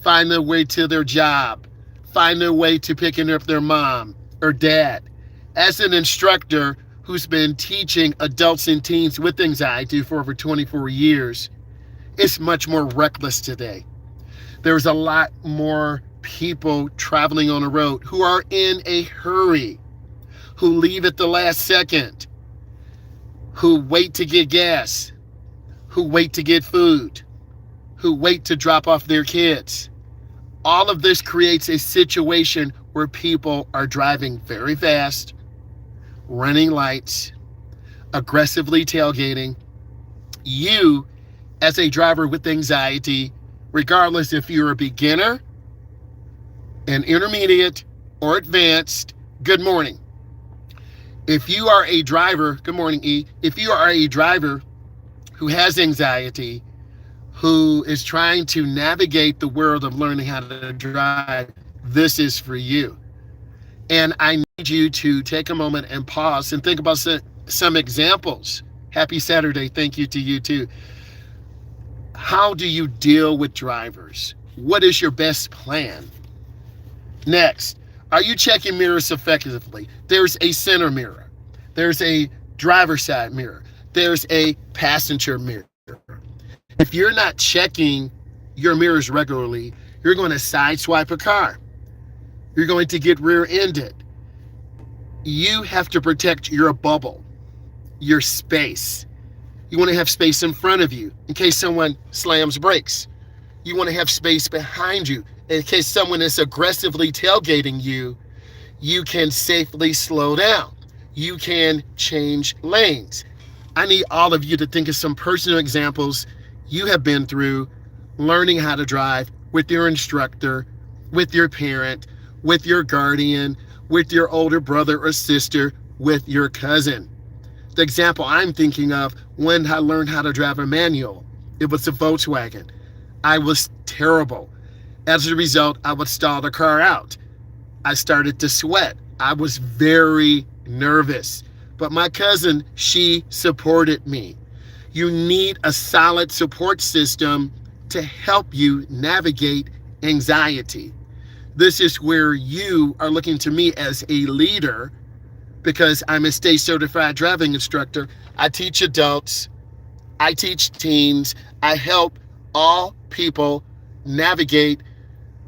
find their way to their job, find their way to picking up their mom or dad. As an instructor who's been teaching adults and teens with anxiety for over 24 years, it's much more reckless today. There's a lot more people traveling on the road who are in a hurry, who leave at the last second, who wait to get gas, who wait to get food, who wait to drop off their kids. All of this creates a situation where people are driving very fast, running lights, aggressively tailgating. You, as a driver with anxiety, regardless if you're a beginner, an intermediate, or advanced, good morning. If you are a driver, good morning, E. If you are a driver who has anxiety, who is trying to navigate the world of learning how to drive, this is for you. And I need you to take a moment and pause and think about some examples. Happy Saturday. Thank you to you too. How do you deal with drivers? What is your best plan? Next, are you checking mirrors effectively? There's a center mirror. There's a driver's side mirror. There's a passenger mirror. If you're not checking your mirrors regularly, you're going to sideswipe a car. You're going to get rear-ended. You have to protect your bubble, your space. You want to have space in front of you in case someone slams brakes. You want to have space behind you in case someone is aggressively tailgating you. You can safely slow down. You can change lanes. I need all of you to think of some personal examples you have been through learning how to drive with your instructor, with your parent, with your guardian, with your older brother or sister, with your cousin. The example I'm thinking of, when I learned how to drive a manual, it was a Volkswagen. I was terrible. As a result, I would stall the car out. I started to sweat. I was very nervous. But my cousin, she supported me. You need a solid support system to help you navigate anxiety. This is where you are looking to me as a leader, because I'm a state certified driving instructor. I teach adults, I teach teens, I help all people navigate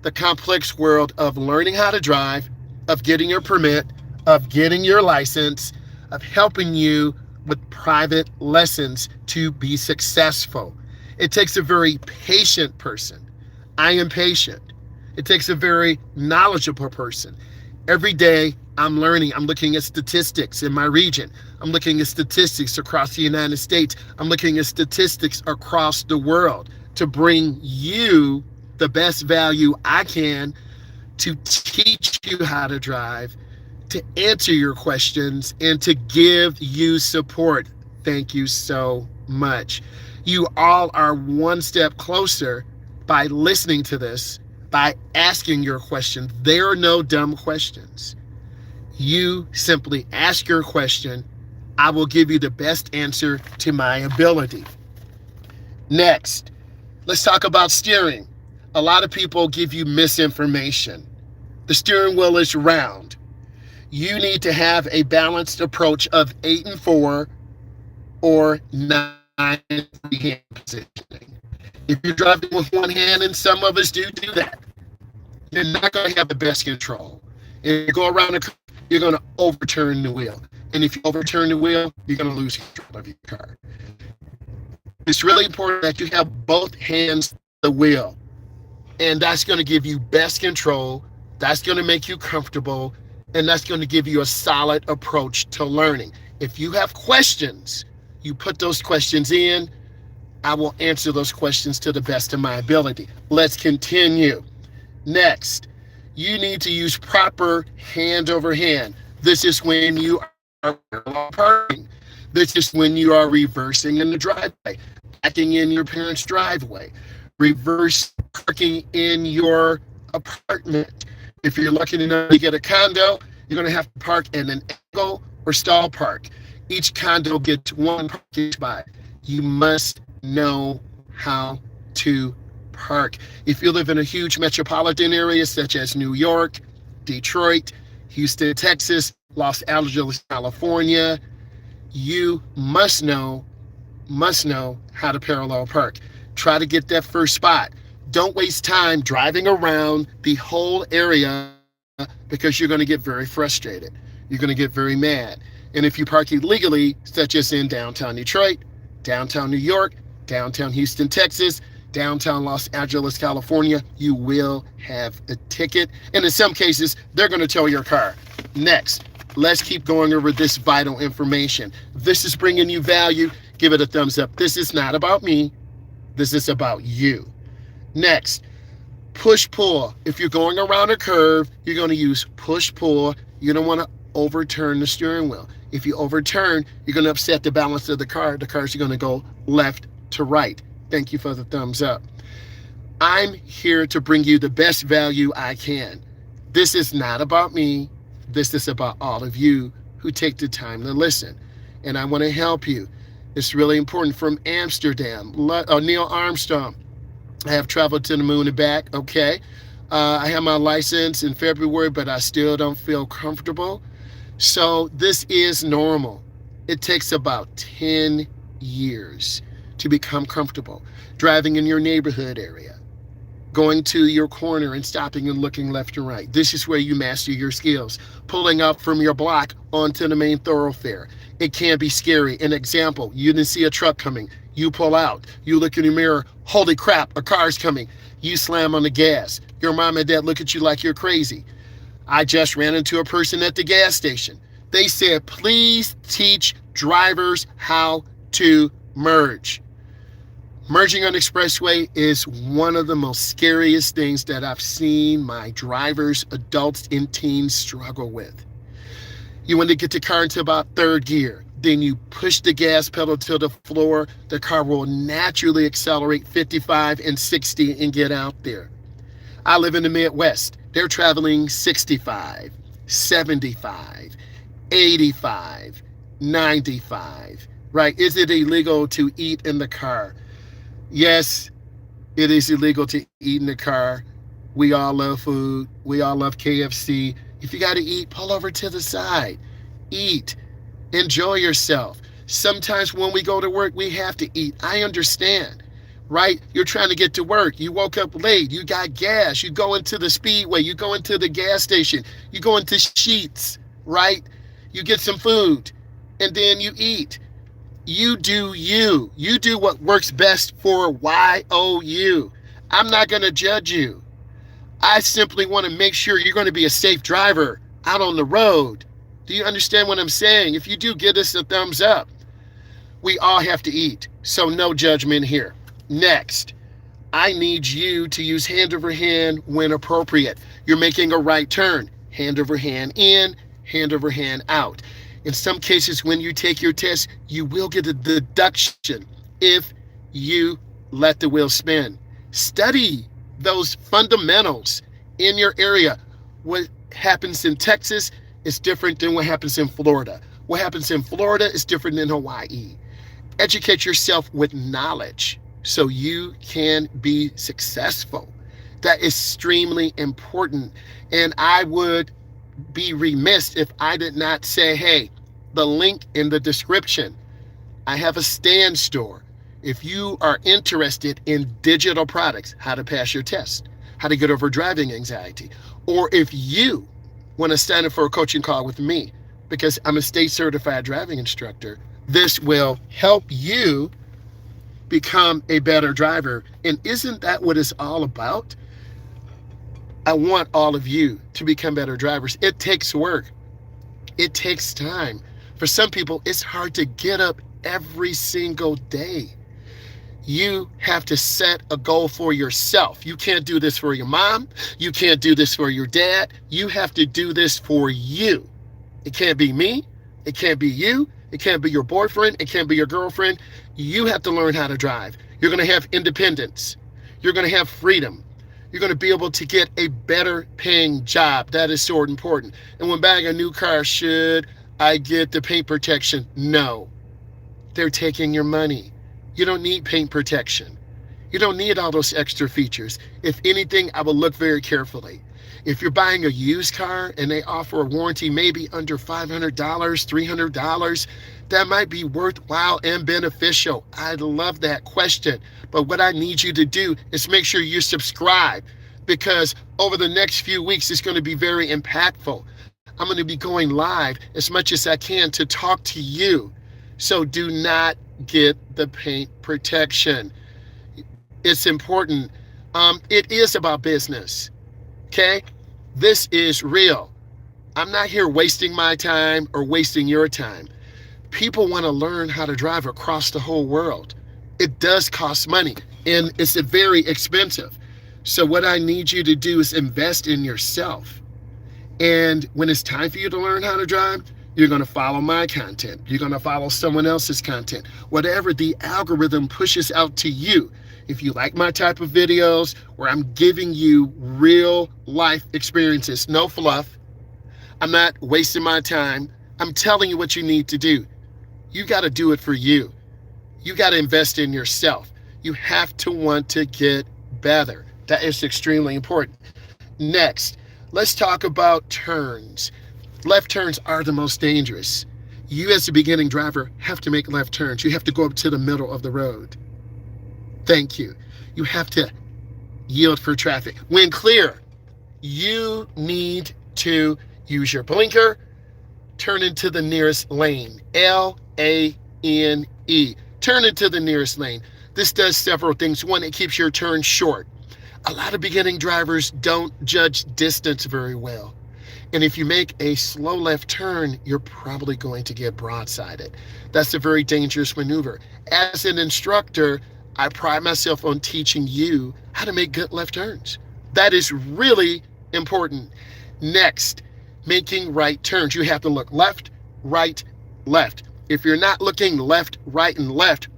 the complex world of learning how to drive, of getting your permit, of getting your license, of helping you with private lessons to be successful. It takes a very patient person. I am patient. It takes a very knowledgeable person. Every day I'm learning. I'm looking at statistics in my region. I'm looking at statistics across the United States. I'm looking at statistics across the world to bring you the best value I can to teach you how to drive, to answer your questions, and to give you support. Thank you so much. You all are one step closer by listening to this, by asking your questions. There are no dumb questions. You simply ask your question. I will give you the best answer to my ability. Next, let's talk about steering. A lot of people give you misinformation. The steering wheel is round. You need to have a balanced approach of 8 and 4 or 9 and 3 hand positioning. If you're driving with one hand, and some of us do that, you're not going to have the best control. If you go around the curve, you're going to overturn the wheel. And if you overturn the wheel, you're going to lose control of your car. It's really important that you have both hands on the wheel. And that's going to give you best control. That's going to make you comfortable. And that's going to give you a solid approach to learning. If you have questions, you put those questions in. I will answer those questions to the best of my ability. Let's continue. Next, you need to use proper hand over hand. This is when you are parking. This is when you are reversing in the driveway, backing in your parents' driveway, reverse parking in your apartment. If you're lucky enough to get a condo, you're going to have to park in an angle or stall park. Each condo gets one parking spot. You must know how to park. If you live in a huge metropolitan area such as New York, Detroit, Houston, Texas, Los Angeles, California, you must know how to parallel park. Try to get that first spot. Don't waste time driving around the whole area because you're going to get very frustrated. You're going to get very mad. And if you park illegally, such as in downtown Detroit, downtown New York, downtown Houston, Texas, downtown Los Angeles, California, you will have a ticket. And in some cases, they're going to tow your car. Next, let's keep going over this vital information. This is bringing you value. Give it a thumbs up. This is not about me. This is about you. Next, push-pull. If you're going around a curve, you're going to use push-pull. You don't want to overturn the steering wheel. If you overturn, you're going to upset the balance of the car. The car's going to go left to right. Thank you for the thumbs up. I'm here to bring you the best value I can. This is not about me. This is about all of you who take the time to listen. And I want to help you. It's really important. From Amsterdam, Neil Armstrong. I have traveled to the moon and back. Okay. I have my license in February, but I still don't feel comfortable. So this is normal. It takes about 10 years to become comfortable. Driving in your neighborhood area, going to your corner and stopping and looking left and right. This is where you master your skills. Pulling up from your block onto the main thoroughfare. It can be scary. An example, you didn't see a truck coming. You pull out. You look in the mirror. Holy crap, a car's coming. You slam on the gas. Your mom and dad look at you like you're crazy. I just ran into a person at the gas station. They said, please teach drivers how to merge. Merging on Expressway is one of the most scariest things that I've seen my drivers, adults, and teens struggle with. You want to get the car into about third gear. Then you push the gas pedal to the floor. The car will naturally accelerate 55 and 60 and get out there. I live in the Midwest. They're traveling 65, 75, 85, 95, right? Is it illegal to eat in the car? Yes, it is illegal to eat in the car. We all love food. We all love KFC. If you got to eat, pull over to the side. Eat. Enjoy yourself. Sometimes when we go to work, we have to eat. I understand, right? You're trying to get to work. You woke up late. You got gas. You go into the Speedway. You go into the gas station. You go into Sheetz, right? You get some food, and then you eat. You do you. You do what works best for YOU. I'm not going to judge you. I simply want to make sure you're going to be a safe driver out on the road. Do you understand what I'm saying? If you do, give us a thumbs up. We all have to eat, so no judgment here. Next, I need you to use hand over hand when appropriate. You're making a right turn. Hand over hand in, hand over hand out. In some cases, when you take your test, you will get a deduction if you let the wheel spin. Study those fundamentals in your area. What happens in Texas is different than what happens in Florida. What happens in Florida is different than Hawaii. Educate yourself with knowledge so you can be successful. That is extremely important. And I would be remiss if I did not say, hey, the link in the description. I have a stand store. If you are interested in digital products, how to pass your test, how to get over driving anxiety, or if you want to stand up for a coaching call with me, because I'm a state certified driving instructor, this will help you become a better driver. And isn't that what it's all about? I want all of you to become better drivers. It takes work. It takes time. For some people, it's hard to get up every single day. You have to set a goal for yourself. You can't do this for your mom. You can't do this for your dad. You have to do this for you. It can't be me. It can't be you. It can't be your boyfriend. It can't be your girlfriend. You have to learn how to drive. You're going to have independence. You're going to have freedom. You're going to be able to get a better paying job. That is so important. And when buying a new car, should I get the paint protection? No. They're taking your money. You don't need paint protection. You don't need all those extra features. If anything, I will look very carefully. If you're buying a used car and they offer a warranty maybe under $500, $300, that might be worthwhile and beneficial. I love that question. But what I need you to do is make sure you subscribe, because over the next few weeks, it's going to be very impactful. I'm going to be going live as much as I can to talk to you. So do not get the paint protection. It's important. It is about business. Okay? This is real. I'm not here wasting my time or wasting your time. People want to learn how to drive across the whole world. It does cost money, and it's very expensive. So what I need you to do is invest in yourself. And when it's time for you to learn how to drive, you're going to follow my content. You're going to follow someone else's content. Whatever the algorithm pushes out to you. If you like my type of videos where I'm giving you real life experiences, no fluff, I'm not wasting my time. I'm telling you what you need to do. You got to do it for you. You got to invest in yourself. You have to want to get better. That is extremely important. Next, let's talk about turns. Left turns are the most dangerous. You as a beginning driver have to make left turns. You have to go up to the middle of the road. Thank you. You have to yield for traffic. When clear, you need to use your blinker, turn into the nearest lane. Lane. Turn into the nearest lane. This does several things. One, it keeps your turn short. A lot of beginning drivers don't judge distance very well. And if you make a slow left turn, you're probably going to get broadsided. That's a very dangerous maneuver. As an instructor, I pride myself on teaching you how to make good left turns. That is really important. Next, making right turns. You have to look left, right, left. If you're not looking left, right, and left,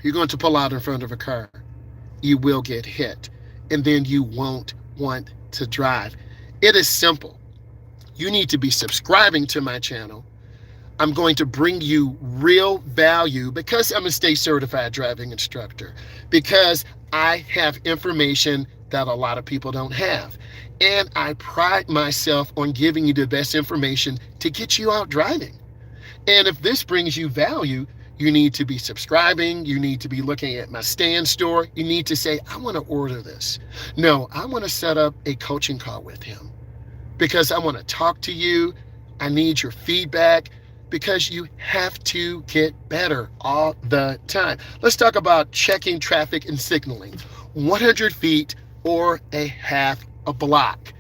you're going to pull out in front of a car. You will get hit, and then you won't want to drive. It is simple. You need to be subscribing to my channel. I'm going to bring you real value because I'm a state certified driving instructor, because I have information that a lot of people don't have. And I pride myself on giving you the best information to get you out driving. And if this brings you value, you need to be subscribing. You need to be looking at my stand store. You need to say, I want to order this. No, I want to set up a coaching call with him because I want to talk to you. I need your feedback because you have to get better all the time. Let's talk about checking traffic and signaling. 100 feet or a half a block.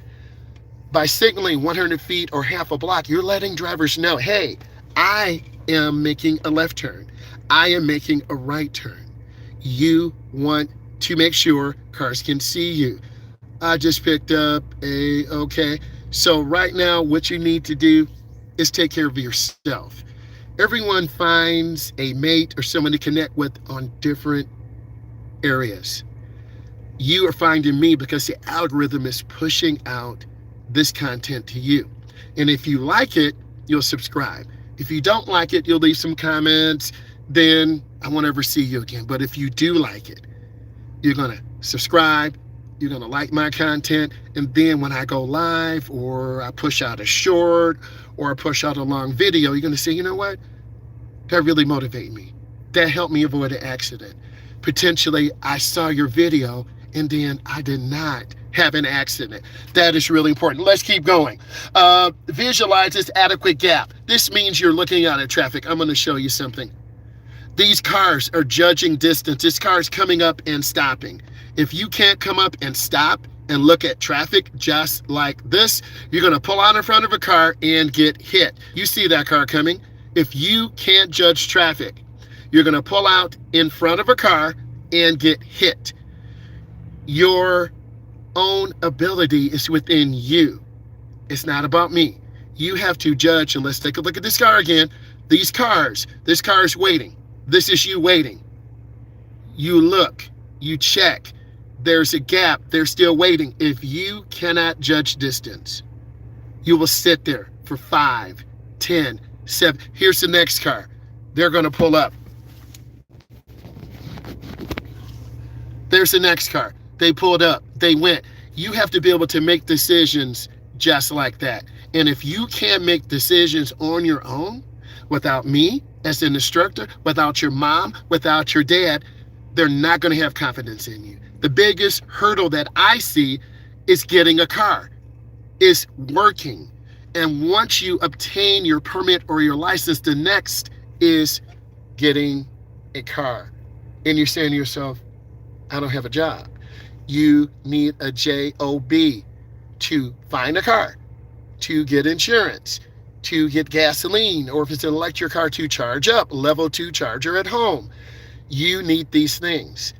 By signaling 100 feet or half a block, you're letting drivers know, hey, I am making a left turn. I am making a right turn. You want to make sure cars can see you. I just picked up okay. So right now, what you need to do is take care of yourself. Everyone finds a mate or someone to connect with on different areas. You are finding me because the algorithm is pushing out this content to you. And if you like it, you'll subscribe. If you don't like it, you'll leave some comments, then I won't ever see you again. But if you do like it, you're going to subscribe, you're going to like my content, and then when I go live or I push out a short or I push out a long video, you're going to say, you know what? That really motivated me. That helped me avoid an accident. Potentially, I saw your video and then I did not have an accident. That is really important. Let's keep going. Visualize this adequate gap. This means you're looking out at traffic. I'm going to show you something. These cars are judging distance. This car is coming up and stopping. If you can't come up and stop and look at traffic just like this, you're going to pull out in front of a car and get hit. You see that car coming. If you can't judge traffic, you're going to pull out in front of a car and get hit. Your own ability is within you. It's not about me. You have to judge, and let's take a look at this car again. These cars, this car is waiting. This is you waiting. You look, you check. There's a gap. They're still waiting. If you cannot judge distance, you will sit there for 5, 10, 7. Here's the next car. They're going to pull up. There's the next car. They pulled up. They went. You have to be able to make decisions just like that. And if you can't make decisions on your own, without me as an instructor, without your mom, without your dad, they're not going to have confidence in you. The biggest hurdle that I see is getting a car, is working. And once you obtain your permit or your license, the next is getting a car. And you're saying to yourself, I don't have a job. You need a job to find a car, to get insurance, to get gasoline, or if it's an electric car, to charge up, level 2 charger at home. You need these things.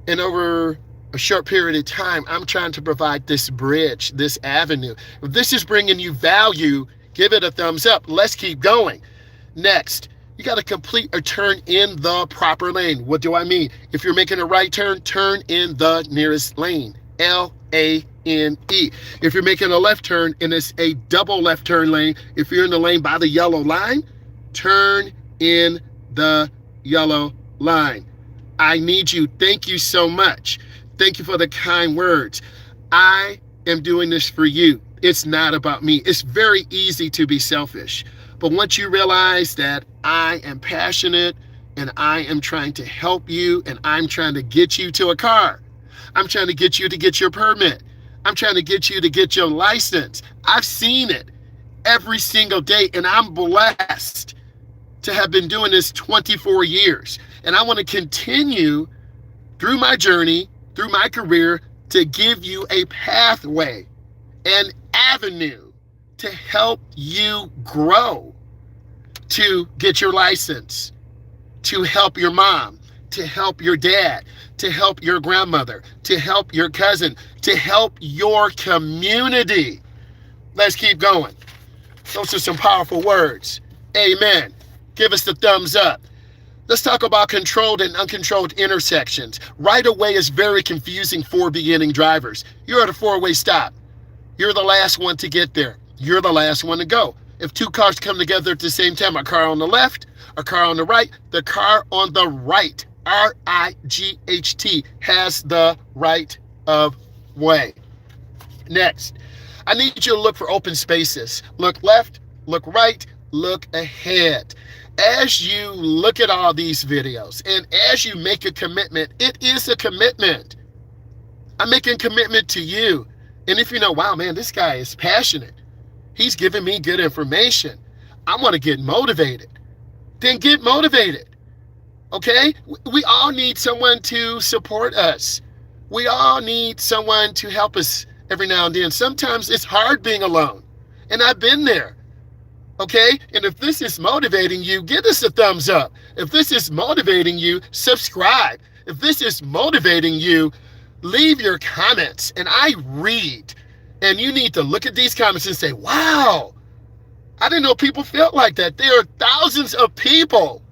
And over a short period of time, I'm trying to provide this bridge, this avenue. If this is bringing you value, give it a thumbs up. Let's keep going. Next, you got to complete a turn in the proper lane. What do I mean? If you're making a right turn, turn in the nearest lane. Lane. If you're making a left turn and it's a double left turn lane, if you're in the lane by the yellow line, turn in the yellow line. I need you. Thank you so much. Thank you for the kind words. I am doing this for you. It's not about me. It's very easy to be selfish. But once you realize that I am passionate and I am trying to help you and I'm trying to get you to a car, I'm trying to get you to get your permit, I'm trying to get you to get your license. I've seen it every single day, and I'm blessed to have been doing this 24 years. And I want to continue through my journey, through my career, to give you a pathway, an avenue to help you grow, to get your license, to help your mom, to help your dad, to help your grandmother, to help your cousin, to help your community. Let's keep going. Those are some powerful words. Amen. Give us the thumbs up. Let's talk about controlled and uncontrolled intersections. Right away is very confusing for beginning drivers. You're at a 4-way stop. You're the last one to get there. You're the last one to go. If 2 cars come together at the same time, a car on the left, a car on the right, the car on the right, R-I-G-H-T, has the right of way. Next, I need you to look for open spaces. Look left, look right, look ahead. As you look at all these videos and as you make a commitment, it is a commitment. I'm making a commitment to you. And if you know, wow, man, this guy is passionate. He's giving me good information. I want to get motivated. Then get motivated. Okay? We all need someone to support us. We all need someone to help us every now and then. Sometimes it's hard being alone. And I've been there. Okay? And if this is motivating you, give us a thumbs up. If this is motivating you, subscribe. If this is motivating you, leave your comments and I read. And you need to look at these comments and say, wow, I didn't know people felt like that. There are thousands of people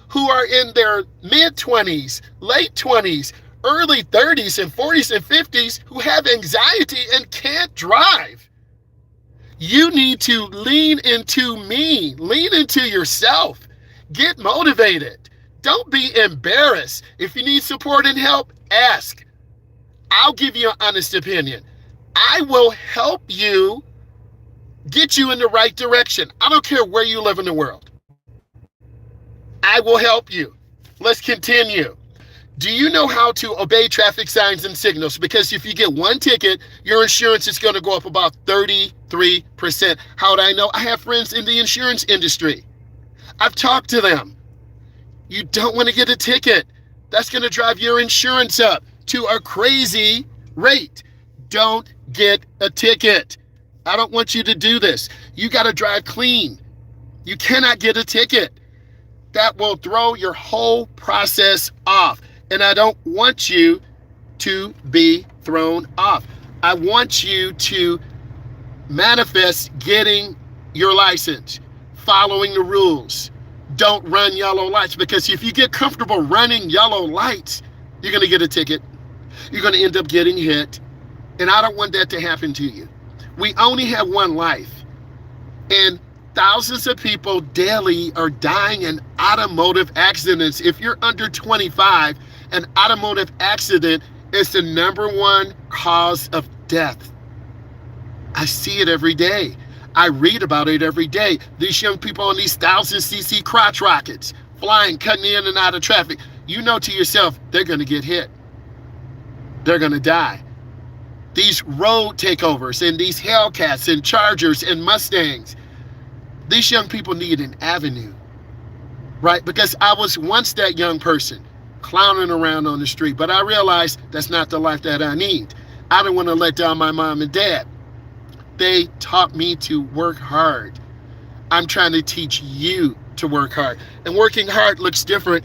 who are in their mid-20s, late 20s, early 30s and 40s and 50s who have anxiety and can't drive. You need to lean into me, lean into yourself, get motivated. Don't be embarrassed. If you need support and help, ask. I'll give you an honest opinion. I will help you get you in the right direction. I don't care where you live in the world. I will help you. Let's continue. Do you know how to obey traffic signs and signals? Because if you get 1 ticket, your insurance is going to go up about 33%. How do I know? I have friends in the insurance industry. I've talked to them. You don't want to get a ticket. That's going to drive your insurance up to a crazy rate. Don't get a ticket. I don't want you to do this. You got to drive clean. You cannot get a ticket. That will throw your whole process off. And I don't want you to be thrown off. I want you to manifest getting your license, following the rules. Don't run yellow lights, because if you get comfortable running yellow lights, you're going to get a ticket. You're going to end up getting hit. And I don't want that to happen to you. We only have one life. And thousands of people daily are dying in automotive accidents. If you're under 25, an automotive accident It's the number one cause of death. I see it every day. I read about it every day. These young people on these 1,000cc crotch rockets, flying, cutting in and out of traffic. You know to yourself, they're going to get hit. They're going to die. These road takeovers and these Hellcats and Chargers and Mustangs, these young people need an avenue, right? Because I was once that young person clowning around on the street, but I realized that's not the life that I need. I don't want to let down my mom and dad. They taught me to work hard. I'm trying to teach you to work hard. And working hard looks different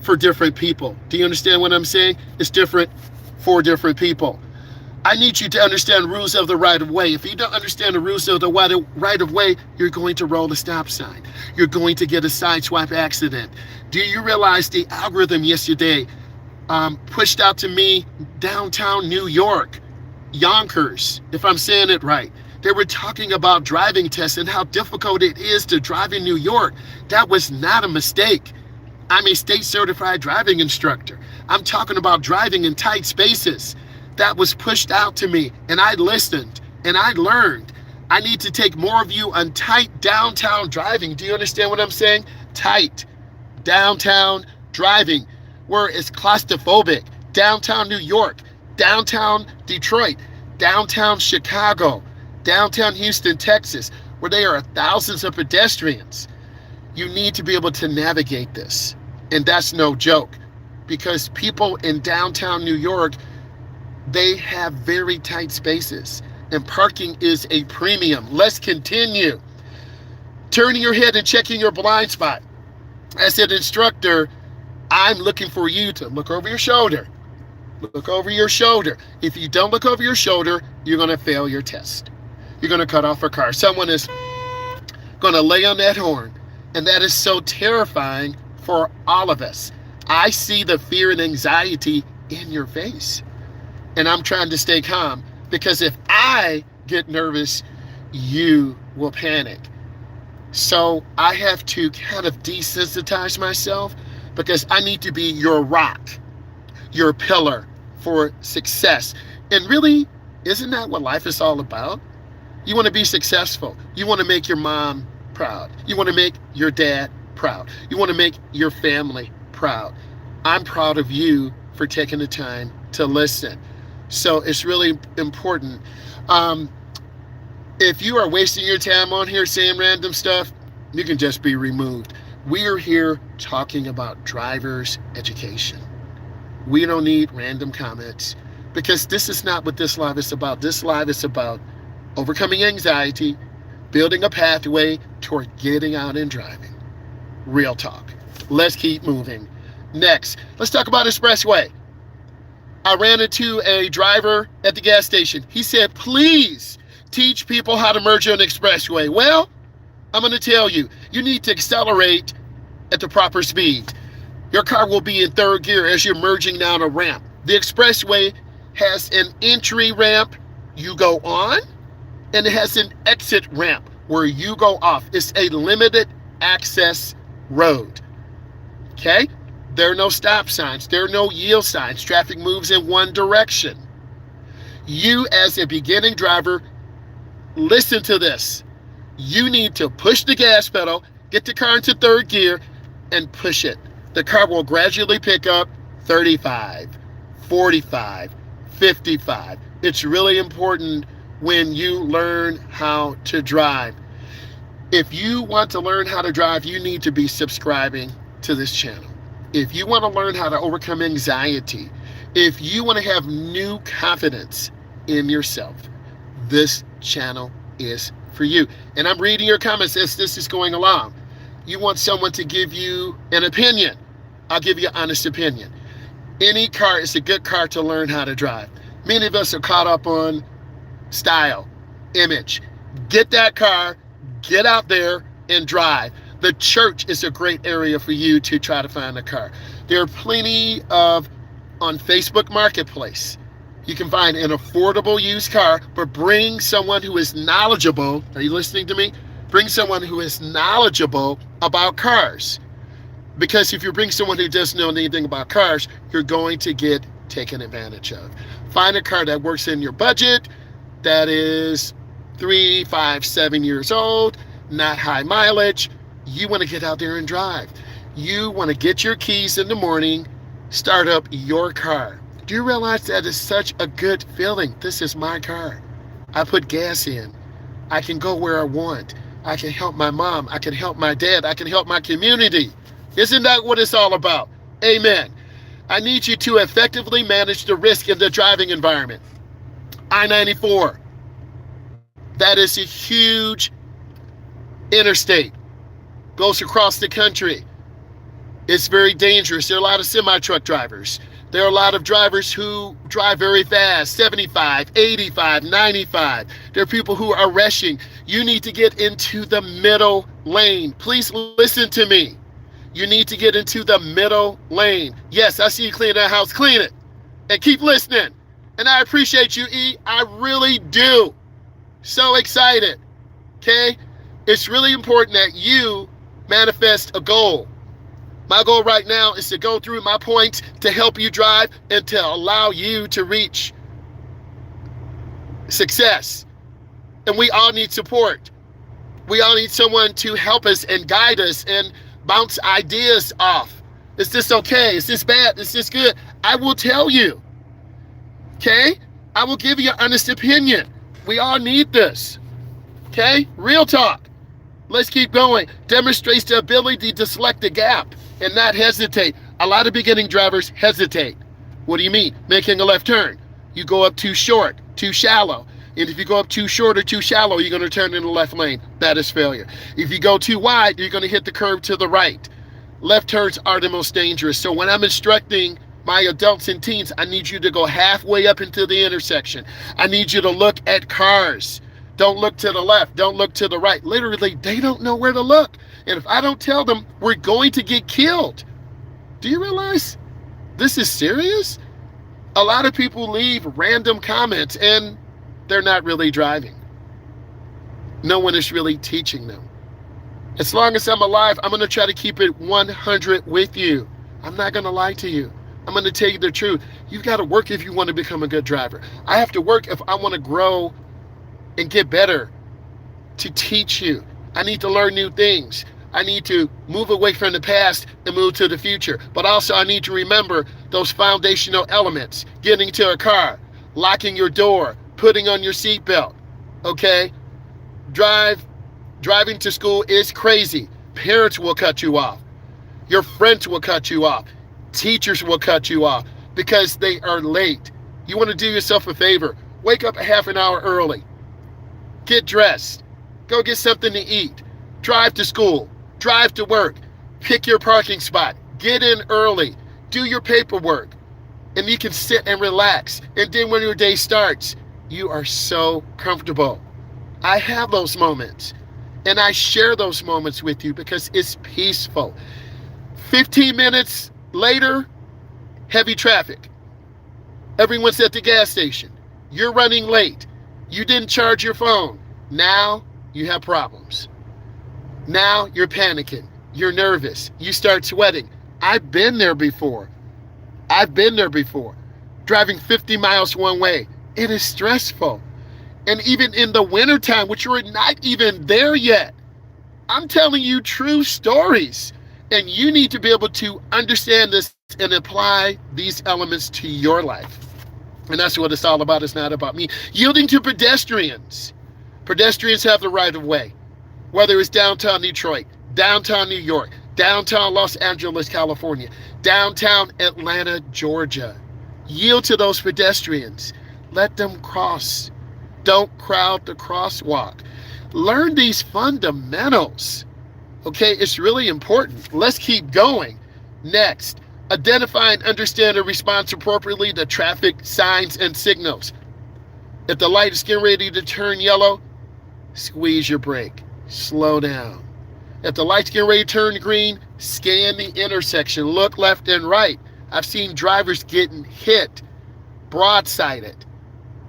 for different people. Do you understand what I'm saying? It's different for different people. I need you to understand rules of the right of way. If you don't understand the rules of the right of way, you're going to roll a stop sign. You're going to get a sideswipe accident. Do you realize the algorithm yesterday pushed out to me downtown New York, Yonkers, if I'm saying it right. They were talking about driving tests and how difficult it is to drive in New York. That was not a mistake. I'm a state certified driving instructor. I'm talking about driving in tight spaces. That was pushed out to me, and I listened and I learned. I need to take more of you on tight downtown driving. Do you understand what I'm saying? Tight downtown driving, where it's claustrophobic. Downtown New York, downtown Detroit, downtown Chicago, downtown Houston, Texas, where there are thousands of pedestrians. You need to be able to navigate this. And that's no joke, because people in downtown New York, they have very tight spaces, and parking is a premium. Let's continue. Turning your head and checking your blind spot. As an instructor, I'm looking for you to look over your shoulder. Look over your shoulder. If you don't look over your shoulder, you're going to fail your test. You're going to cut off a car. Someone is going to lay on that horn, and that is so terrifying for all of us. I see the fear and anxiety in your face. And I'm trying to stay calm, because if I get nervous, you will panic. So I have to kind of desensitize myself, because I need to be your rock, your pillar for success. And really, isn't that what life is all about? You want to be successful. You want to make your mom proud. You want to make your dad proud. You want to make your family proud. I'm proud of you for taking the time to listen. So it's really important. If you are wasting your time on here saying random stuff, you can just be removed. We are here talking about driver's education. We don't need random comments, because this is not what this live is about. This live is about overcoming anxiety, building a pathway toward getting out and driving. Real talk. Let's keep moving. Next, let's talk about Expressway. I ran into a driver at the gas station. He said, please teach people how to merge on Expressway. Well, I'm going to tell you, you need to accelerate at the proper speed. Your car will be in third gear as you're merging down a ramp. The Expressway has an entry ramp you go on, and it has an exit ramp where you go off. It's a limited access road. Okay? There are no stop signs. There are no yield signs. Traffic moves in one direction. You, as a beginning driver, listen to this. You need to push the gas pedal, get the car into third gear, and push it. The car will gradually pick up 35, 45, 55. It's really important when you learn how to drive. If you want to learn how to drive, you need to be subscribing to this channel. If you want to learn how to overcome anxiety, if you want to have new confidence in yourself, this channel is for you. And I'm reading your comments as this is going along. You want someone to give you an opinion. I'll give you an honest opinion. Any car is a good car to learn how to drive. Many of us are caught up on style, image. Get that car, get out there and drive. The church is a great area for you to try to find a car. There are plenty of, on Facebook Marketplace, you can find an affordable used car, but bring someone who is knowledgeable. Are you listening to me? Bring someone who is knowledgeable about cars. Because if you bring someone who doesn't know anything about cars, you're going to get taken advantage of. Find a car that works in your budget, that is 3, 5, 7 years old, not high mileage. You want to get out there and drive. You want to get your keys in the morning, start up your car. Do you realize that is such a good feeling? This is my car. I put gas in. I can go where I want. I can help my mom. I can help my dad. I can help my community. Isn't that what it's all about? Amen. I need you to effectively manage the risk in the driving environment. I-94. That is a huge interstate. Goes across the country. It's very dangerous. There are a lot of semi-truck drivers. There are a lot of drivers who drive very fast, 75, 85, 95. There are people who are rushing. You need to get into the middle lane. Please listen to me. You need to get into the middle lane. Yes, I see you clean that house. Clean it. And keep listening. And I appreciate you, E. I really do. So excited. Okay? It's really important that you manifest a goal. My goal right now is to go through my points to help you drive and to allow you to reach success. And we all need support. We all need someone to help us and guide us and bounce ideas off. Is this okay? Is this bad? Is this good? I will tell you. Okay? I will give you an honest opinion. We all need this. Okay? Real talk. Let's keep going. Demonstrates the ability to select a gap and not hesitate. A lot of beginning drivers hesitate. What do you mean? Making a left turn. You go up too short, too shallow. And if you go up too short or too shallow, you're going to turn in the left lane. That is failure. If you go too wide, you're going to hit the curb to the right. Left turns are the most dangerous. So when I'm instructing my adults and teens, I need you to go halfway up into the intersection. I need you to look at cars. Don't look to the left. Don't look to the right. Literally, they don't know where to look. And if I don't tell them, we're going to get killed. Do you realize this is serious? A lot of people leave random comments and they're not really driving. No one is really teaching them. As long as I'm alive, I'm going to try to keep it 100 with you. I'm not going to lie to you. I'm going to tell you the truth. You've got to work if you want to become a good driver. I have to work if I want to grow and get better to teach you. I need to learn new things. I need to move away from the past and move to the future. But also I need to remember those foundational elements. Getting to a car, locking your door, putting on your seatbelt, okay? Driving to school is crazy. Parents will cut you off. Your friends will cut you off. Teachers will cut you off because they are late. You want to do yourself a favor. Wake up a half an hour early. Get dressed. Go get something to eat. Drive to school. Drive to work. Pick your parking spot. Get in early. Do your paperwork. And you can sit and relax. And then when your day starts, you are so comfortable. I have those moments. And I share those moments with you because it's peaceful. 15 minutes later, heavy traffic. Everyone's at the gas station. You're running late. You didn't charge your phone. Now you have problems. Now you're panicking. You're nervous. You start sweating. I've been there before. Driving 50 miles one way. It is stressful. And even in the wintertime, which you're not even there yet, I'm telling you true stories. And you need to be able to understand this and apply these elements to your life. And that's what it's all about. It's not about me. Yielding to pedestrians. Pedestrians have the right of way. Whether it's downtown Detroit, downtown New York, downtown Los Angeles, California, downtown Atlanta, Georgia. Yield to those pedestrians. Let them cross. Don't crowd the crosswalk. Learn these fundamentals. Okay, it's really important. Let's keep going. Next, identify and understand and respond appropriately to traffic signs and signals. If the light is getting ready to turn yellow, squeeze your brake. Slow down. If the light's getting ready to turn green, scan the intersection. Look left and right. I've seen drivers getting hit, broadsided,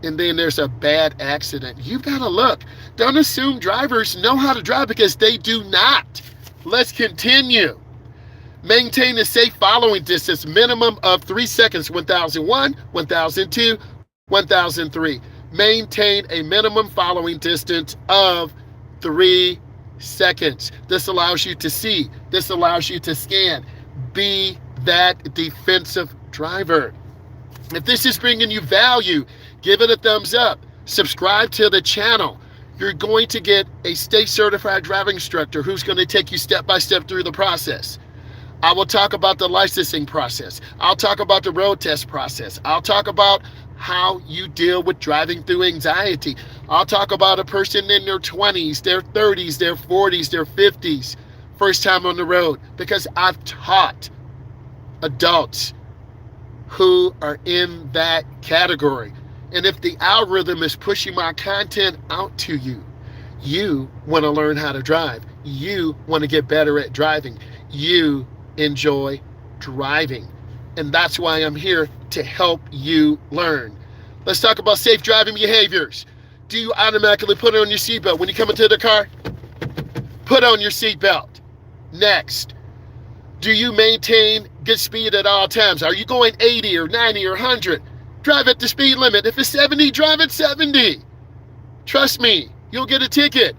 and then there's a bad accident. You've got to look. Don't assume drivers know how to drive because they do not. Let's continue. Maintain a safe following distance, minimum of 3 seconds, 1001, 1002, 1003. Maintain a minimum following distance of 3 seconds. This allows you to see. This allows you to scan. Be that defensive driver. If this is bringing you value, give it a thumbs up. Subscribe to the channel. You're going to get a state certified driving instructor who's going to take you step by step through the process. I will talk about the licensing process. I'll talk about the road test process. I'll talk about how you deal with driving through anxiety. I'll talk about a person in their 20s, their 30s, their 40s, their 50s, first time on the road, because I've taught adults who are in that category. And if the algorithm is pushing my content out to you, you want to learn how to drive. You want to get better at driving. You enjoy driving. And that's why I'm here to help you learn. Let's talk about safe driving behaviors. Do you automatically put on your seatbelt when you come into the car? Put on your seatbelt. Next, do you maintain good speed at all times? Are you going 80 or 90 or 100? Drive at the speed limit. If it's 70, drive at 70. Trust me, you'll get a ticket.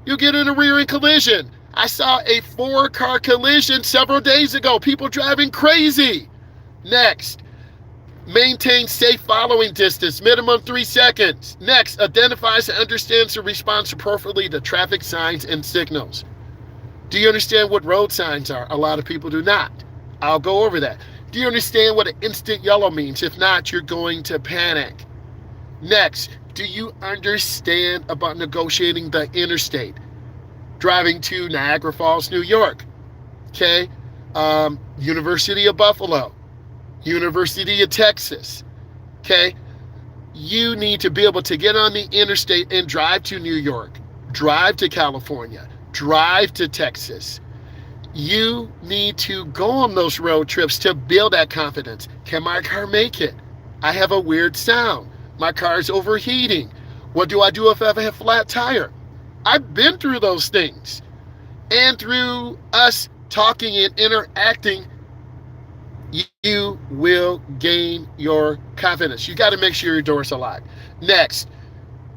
You'll get in a rear-end collision. I saw a 4-car collision several days ago. People driving crazy. Next, maintain safe following distance, minimum 3 seconds. Next, identifies and understands and responds appropriately to traffic signs and signals. Do you understand what road signs are? A lot of people do not. I'll go over that. Do you understand what an instant yellow means? If not, you're going to panic. Next, do you understand about negotiating the interstate? Driving to Niagara Falls, New York, okay? University of Buffalo, University of Texas, okay? You need to be able to get on the interstate and drive to New York, drive to California, drive to Texas. You need to go on those road trips to build that confidence. Can my car make it? I have a weird sound. My car's overheating. What do I do if I have a flat tire? I've been through those things. And through us talking and interacting, you will gain your confidence. You got to make sure your doors are locked. Next,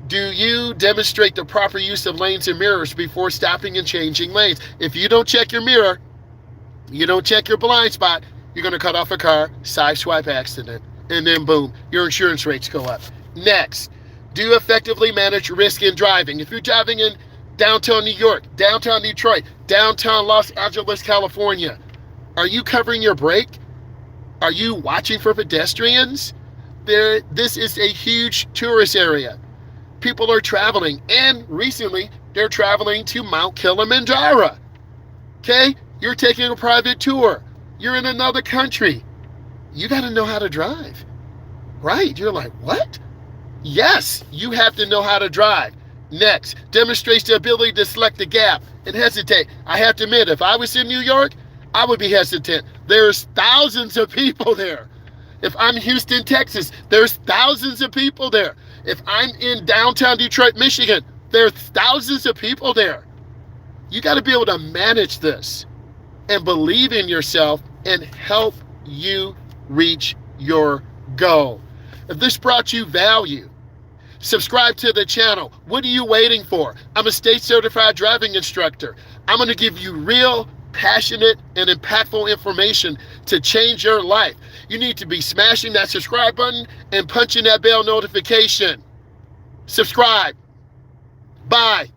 do you demonstrate the proper use of lanes and mirrors before stopping and changing lanes? If you don't check your mirror, you don't check your blind spot, you're going to cut off a car, side swipe accident, and then boom, your insurance rates go up. Next, do you effectively manage risk in driving? If you're driving in downtown New York, downtown Detroit, downtown Los Angeles, California, are you covering your brake? Are you watching for pedestrians? This is a huge tourist area. People are traveling, and recently they're traveling to Mount Kilimanjaro. Okay? You're taking a private tour. You're in another country. You got to know how to drive. Right? You're like, what? Yes, you have to know how to drive. Next, demonstrates the ability to select the gap and hesitate. I have to admit, if I was in New York, I would be hesitant. There's thousands of people there. If I'm in Houston, Texas, there's thousands of people there. If I'm in downtown Detroit, Michigan, there's thousands of people there. You got to be able to manage this and believe in yourself and help you reach your goal. If this brought you value, subscribe to the channel. What are you waiting for? I'm a state certified driving instructor. I'm going to give you real, passionate, and impactful information to change your life. You need to be smashing that subscribe button and punching that bell notification. Subscribe. Bye.